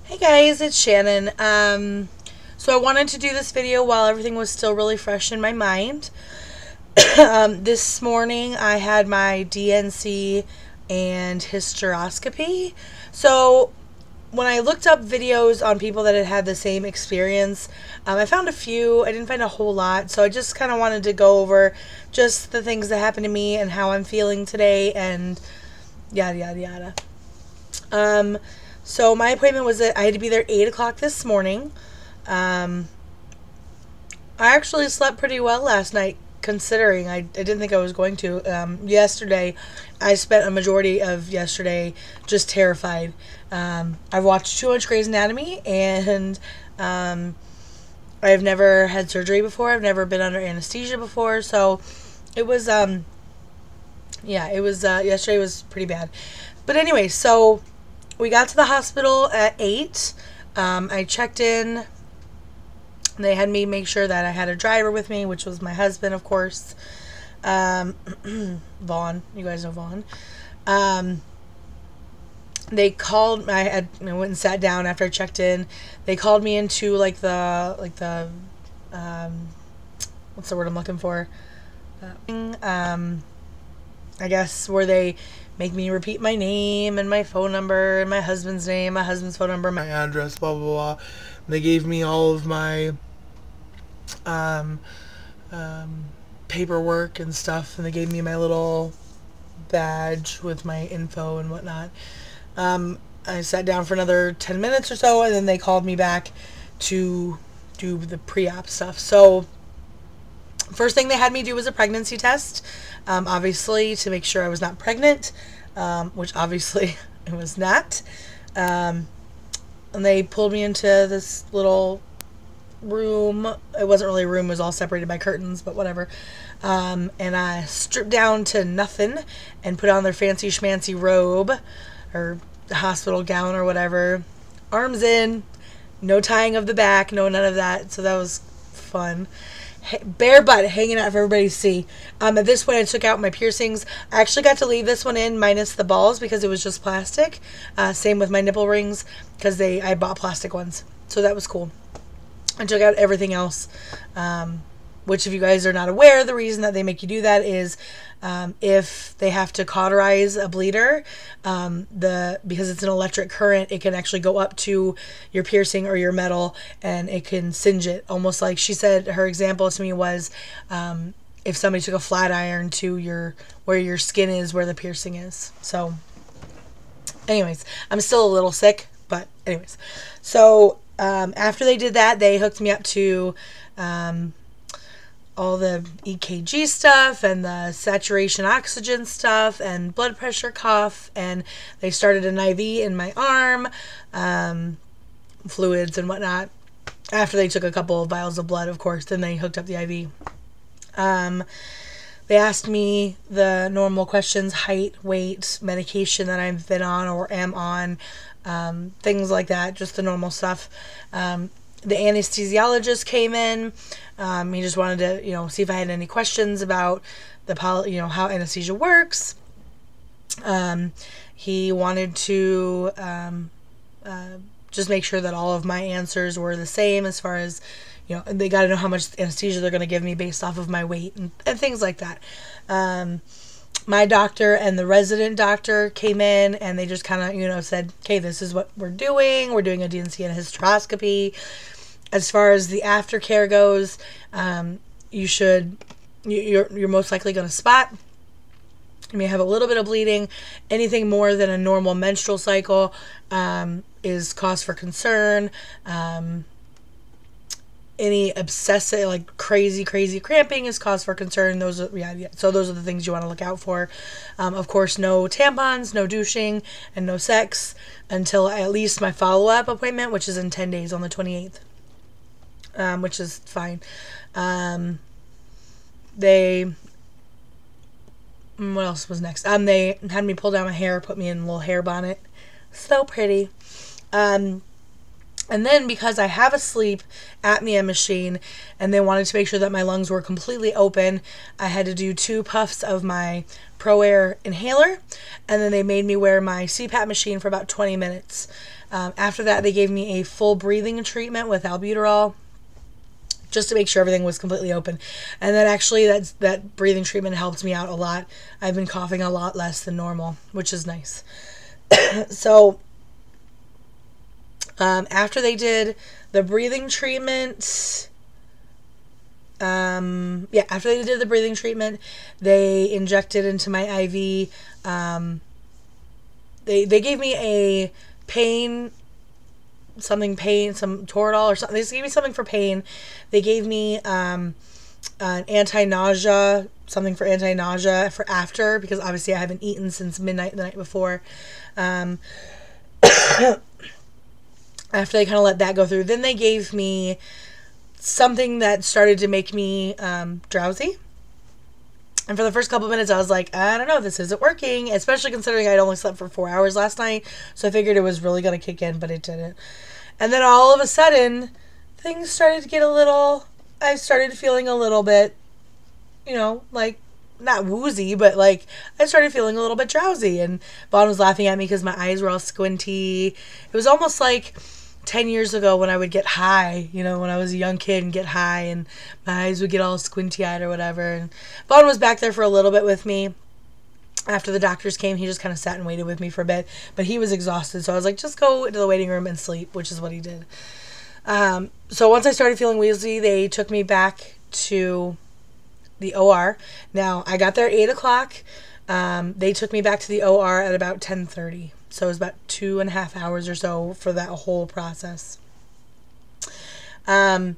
Hey guys, it's Shannon. So I wanted to do this video while everything was still really fresh in my mind. This morning I had my D&C and hysteroscopy. So when I looked up videos on people that had the same experience, I found a few. I didn't find a whole lot, so I just kind of wanted to go over just the things that happened to me and how I'm feeling today and yada yada yada. So my appointment was I had to be there 8 o'clock this morning. I actually slept pretty well last night, considering I didn't think I was going to. Yesterday, I spent a majority of yesterday just terrified. I've watched too much Grey's Anatomy, and I've never had surgery before. I've never been under anesthesia before, so it was, yesterday was pretty bad. But anyway, so we got to the hospital at 8. I checked in. They had me make sure that I had a driver with me, which was my husband, of course. Vaughn. You guys know Vaughn. They called. I went and sat down after I checked in. They called me into what's the word I'm looking for? I guess where they make me repeat my name and my phone number and my husband's name, my husband's phone number, my address, blah, blah, blah. They gave me all of my paperwork and stuff, and they gave me my little badge with my info and whatnot. I sat down for another 10 minutes or so, and then they called me back to do the pre-op stuff. So first thing they had me do was a pregnancy test, obviously to make sure I was not pregnant, which obviously I was not. And they pulled me into this little room. It wasn't really a room, it was all separated by curtains, but whatever. And I stripped down to nothing and put on their fancy schmancy robe or hospital gown or whatever. Arms in, no tying of the back, no none of that. So that was fun. Bare butt hanging out for everybody to see. At this point, I took out my piercings. I actually got to leave this one in minus the balls because it was just plastic. Same with my nipple rings because I bought plastic ones. So that was cool. I took out everything else, which if you guys are not aware, the reason that they make you do that is if they have to cauterize a bleeder, because it's an electric current, it can actually go up to your piercing or your metal, and it can singe it. Almost like she said, her example to me was if somebody took a flat iron to where your skin is, where the piercing is. So anyways, I'm still a little sick, but anyways. So after they did that, they hooked me up to all the EKG stuff and the saturation oxygen stuff and blood pressure cuff, and they started an IV in my arm, fluids and whatnot. After they took a couple of vials of blood, of course, then they hooked up the IV. They asked me the normal questions: height, weight, medication that I've been on or am on, things like that, just the normal stuff. The anesthesiologist came in. He just wanted to, see if I had any questions about how anesthesia works. He wanted to just make sure that all of my answers were the same as far as, they got to know how much anesthesia they're going to give me based off of my weight and things like that. My doctor and the resident doctor came in, and they just kind of, said, okay, this is what we're doing. We're doing a D&C and a hysteroscopy. As far as the aftercare goes, you're most likely going to spot. You may have a little bit of bleeding. Anything more than a normal menstrual cycle is cause for concern. Any obsessive, like crazy cramping is cause for concern. So those are the things you want to look out for. Of course, no tampons, no douching, and no sex until at least my follow-up appointment, which is in 10 days on the 28th, which is fine. What else was next? They had me pull down my hair, put me in a little hair bonnet. So pretty. And then because I have a sleep apnea machine and they wanted to make sure that my lungs were completely open, I had to do 2 puffs of my ProAir inhaler, and then they made me wear my CPAP machine for about 20 minutes. After that, they gave me a full breathing treatment with albuterol, just to make sure everything was completely open. And then actually that breathing treatment helped me out a lot. I've been coughing a lot less than normal, which is nice. So after they did the breathing treatment, after they did the breathing treatment, they injected into my IV. They gave me a some Toradol or something. They just gave me something for pain. They gave me an anti-nausea, something for anti-nausea for after, because obviously I haven't eaten since midnight the night before. After they kind of let that go through, then they gave me something that started to make me drowsy. And for the first couple minutes, I was like, I don't know, this isn't working, especially considering I'd only slept for 4 hours last night. So I figured it was really going to kick in, but it didn't. And then all of a sudden, things started to get I started feeling a little bit, like, not woozy, but like, I started feeling a little bit drowsy. And Vaughn was laughing at me because my eyes were all squinty. It was almost like 10 years ago when I would get high, when I was a young kid and get high and my eyes would get all squinty-eyed or whatever. And Vaughn was back there for a little bit with me. After the doctors came, he just kind of sat and waited with me for a bit, but he was exhausted. So I was like, just go into the waiting room and sleep, which is what he did. So once I started feeling wheezy, they took me back to the OR. Now, I got there at 8 o'clock. They took me back to the OR at about 10:30. So it was about 2.5 hours or so for that whole process. Wheel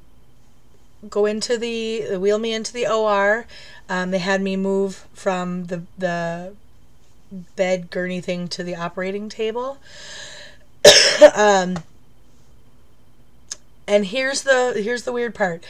me into the OR. They had me move from the bed gurney thing to the operating table. And here's the weird part.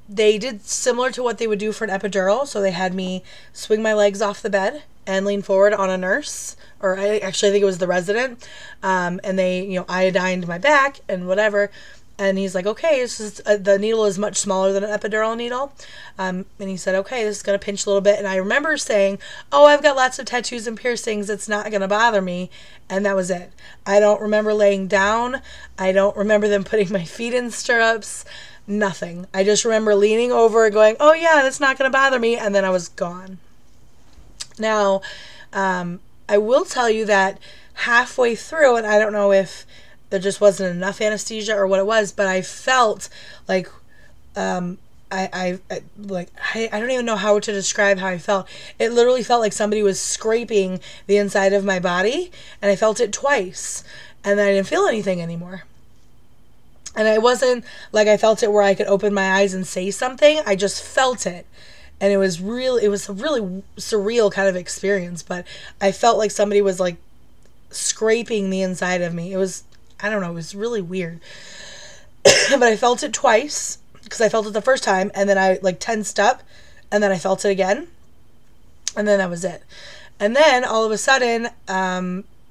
They did similar to what they would do for an epidural. So they had me swing my legs off the bed and lean forward on a nurse, or I think it was the resident. And they, iodined my back and whatever. And he's like, okay, the needle is much smaller than an epidural needle. And he said, okay, this is going to pinch a little bit. And I remember saying, oh, I've got lots of tattoos and piercings. It's not going to bother me. And that was it. I don't remember laying down. I don't remember them putting my feet in stirrups. Nothing. I just remember leaning over and going, oh yeah, that's not going to bother me. And then I was gone. Now, I will tell you that halfway through, and I don't know if there just wasn't enough anesthesia or what it was, but I felt like, I don't even know how to describe how I felt. It literally felt like somebody was scraping the inside of my body, and I felt it twice, and then I didn't feel anything anymore. And it wasn't like I felt it where I could open my eyes and say something. I just felt it. And it was a really surreal kind of experience, but I felt like somebody was like scraping the inside of me. It was, I don't know, it was really weird. But I felt it twice, because I felt it the first time, and then I like tensed up, and then I felt it again, and then that was it. And then all of a sudden,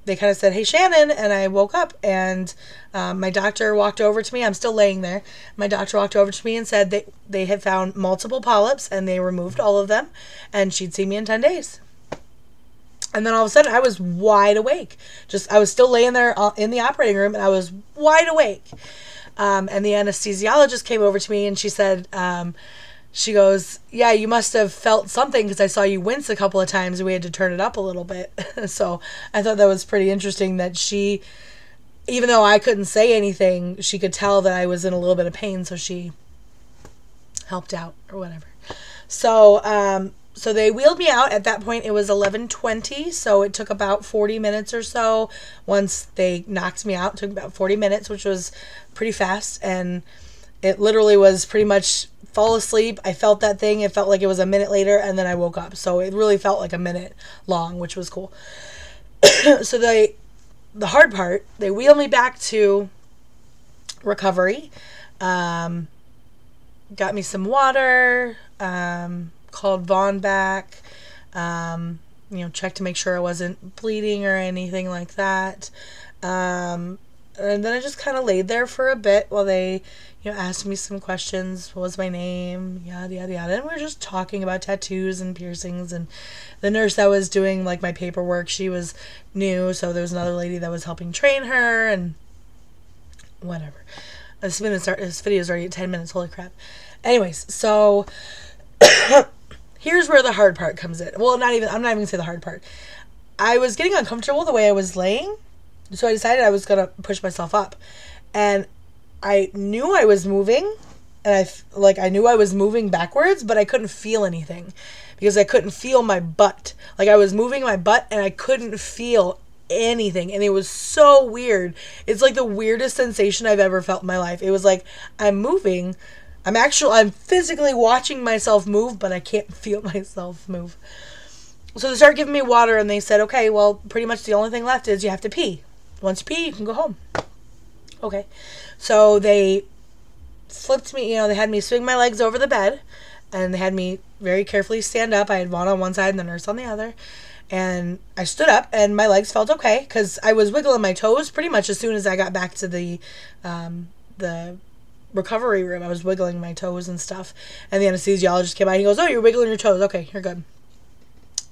they kind of said, hey, Shannon, and I woke up, and my doctor walked over to me. I'm still laying there. My doctor walked over to me and said they had found multiple polyps, and they removed all of them, and she'd see me in 10 days. And then all of a sudden, I was wide awake. I was still laying there in the operating room, and I was wide awake. And the anesthesiologist came over to me, and she said, she goes, yeah, you must have felt something, because I saw you wince a couple of times, and we had to turn it up a little bit. So I thought that was pretty interesting that she, even though I couldn't say anything, she could tell that I was in a little bit of pain, so she helped out or whatever. So, so they wheeled me out. At that point, it was 11:20, so it took about 40 minutes or so. Once they knocked me out, it took about 40 minutes, which was pretty fast, and it literally was pretty much fall asleep. I felt that thing. It felt like it was a minute later, and then I woke up. So it really felt like a minute long, which was cool. So the hard part, they wheeled me back to recovery, got me some water, called Vaughn back, checked to make sure I wasn't bleeding or anything like that. And then I just kind of laid there for a bit while they, asked me some questions. What was my name? Yada, yada, yada. And we were just talking about tattoos and piercings. And the nurse that was doing, like, my paperwork, she was new. So there was another lady that was helping train her and whatever. This video is already at 10 minutes. Holy crap. Anyways, so here's where the hard part comes in. Well, I'm not even going to say the hard part. I was getting uncomfortable the way I was laying. So I decided I was going to push myself up. And I knew I was moving. And I knew I was moving backwards, but I couldn't feel anything. Because I couldn't feel my butt. Like, I was moving my butt and I couldn't feel anything. And it was so weird. It's like the weirdest sensation I've ever felt in my life. It was like, I'm moving. I'm physically watching myself move, but I can't feel myself move. So they started giving me water and they said, okay, well, pretty much the only thing left is you have to pee. Once you pee, you can go home. Okay. So they flipped me, they had me swing my legs over the bed and they had me very carefully stand up. I had Vaughn on one side and the nurse on the other. And I stood up and my legs felt okay because I was wiggling my toes pretty much as soon as I got back to the recovery room. I was wiggling my toes and stuff. And the anesthesiologist came by and he goes, oh, you're wiggling your toes. Okay, you're good.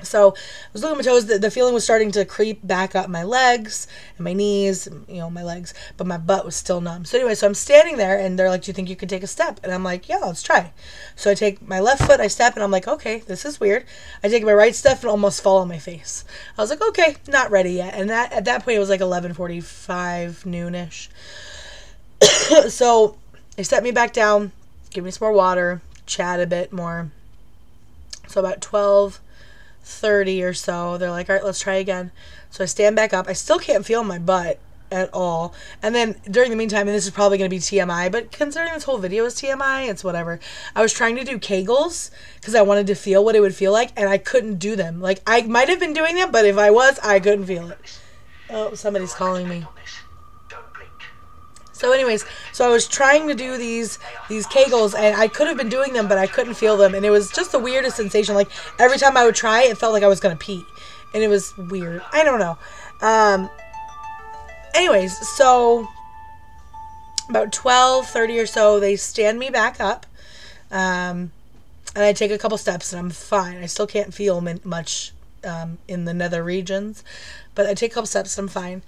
So I was looking at my toes. The feeling was starting to creep back up my legs and my knees, my legs, but my butt was still numb. So anyway, so I'm standing there and they're like, do you think you could take a step? And I'm like, yeah, let's try. So I take my left foot, I step, and I'm like, okay, this is weird. I take my right step and almost fall on my face. I was like, okay, not ready yet. And at that point, it was like 11:45, noonish. So they set me back down, give me some more water, chat a bit more. So about 12:30 or so, they're like, all right, let's try again. So I stand back up. I still can't feel my butt at all. And then during the meantime, and this is probably going to be TMI, but considering this whole video is TMI, it's whatever. I was trying to do Kegels because I wanted to feel what it would feel like, and I couldn't do them. Like, I might have been doing them, but if I was, I couldn't feel it. Oh, somebody's calling me. So anyways, so I was trying to do these Kegels, and I could have been doing them, but I couldn't feel them, and it was just the weirdest sensation. Like, every time I would try, it felt like I was going to pee, and it was weird. I don't know. Anyways, so about 12:30 or so, they stand me back up, and I take a couple steps, and I'm fine. I still can't feel much in the nether regions, but I take a couple steps and I'm fine.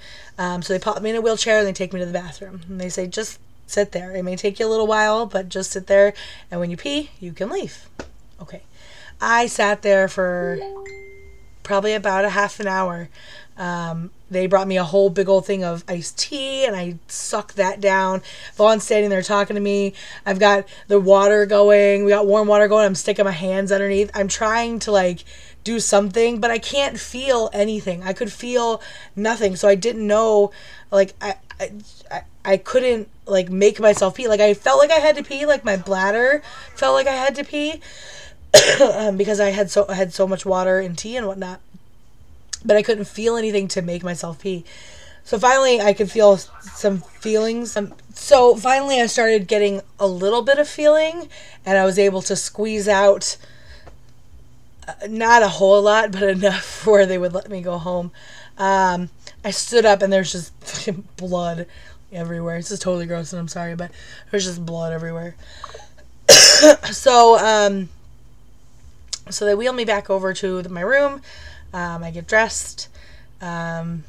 So they pop me in a wheelchair and they take me to the bathroom. And they say, just sit there. It may take you a little while, but just sit there. And when you pee, you can leave. Okay. I sat there for probably about a half an hour. They brought me a whole big old thing of iced tea and I sucked that down. Vaughn's standing there talking to me. I've got the water going. We got warm water going. I'm sticking my hands underneath. I'm trying to do something, but I can't feel anything. I could feel nothing. So I didn't know, I couldn't make myself pee. I felt like I had to pee. My bladder felt like I had to pee because I had so much water and tea and whatnot. But I couldn't feel anything to make myself pee. So finally, I could feel some feelings. So finally, I started getting a little bit of feeling, and I was able to squeeze out, not a whole lot, but enough where they would let me go home. I stood up, and there's just blood everywhere. This is totally gross, and I'm sorry, but there's just blood everywhere. So they wheel me back over to my room. I get dressed, and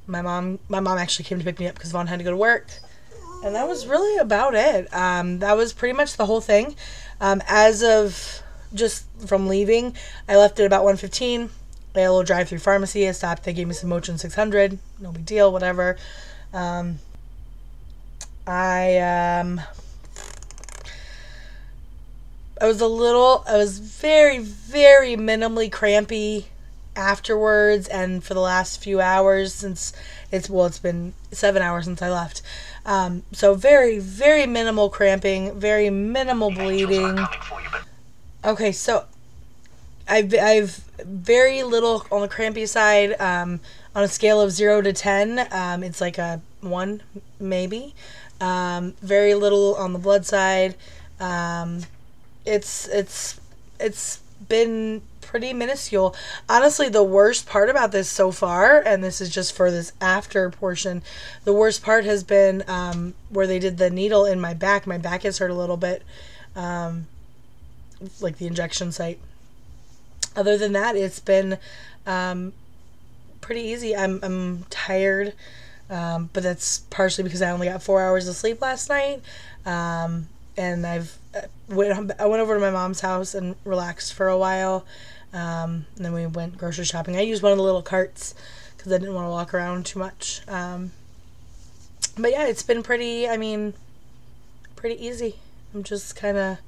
my mom actually came to pick me up because Vaughn had to go to work, and that was really about it. That was pretty much the whole thing. As of just from leaving, I left at about 1:15. I had a little drive-through pharmacy. I stopped. They gave me some Motrin 600. No big deal. Whatever. I was very, very minimally crampy afterwards and for the last few hours since it's been 7 hours since I left. So very, very minimal cramping, very minimal bleeding. Okay, so I've very little on the crampy side. On a scale of 0 to 10, it's like a 1 maybe. Very little on the blood side. It's been pretty minuscule. Honestly, the worst part about this so far, and this is just for this after portion, the worst part has been where they did the needle in my back. My back has hurt a little bit, like the injection site. Other than that, it's been pretty easy. I'm tired, but that's partially because I only got 4 hours of sleep last night. And I went over to my mom's house and relaxed for a while. And then we went grocery shopping. I used one of the little carts because I didn't want to walk around too much. But yeah, it's been pretty easy. I'm just kind of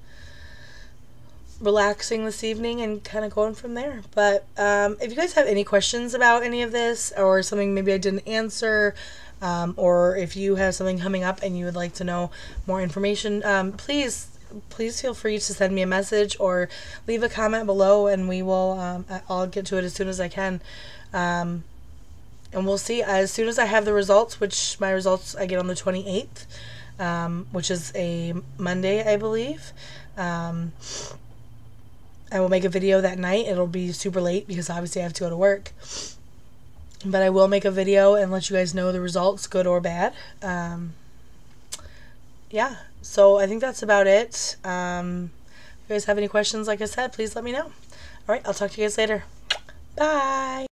relaxing this evening and kind of going from there. But if you guys have any questions about any of this, or something maybe I didn't answer, or if you have something coming up and you would like to know more information, please feel free to send me a message or leave a comment below, and we will I'll get to it as soon as I can. And we'll see as soon as I have the results, which my results I get on the 28th, which is a Monday, I believe. I will make a video that night. It'll be super late because obviously I have to go to work. But I will make a video and let you guys know the results, good or bad. Yeah, so I think that's about it. If you guys have any questions, like I said, please let me know. Alright, I'll talk to you guys later. Bye!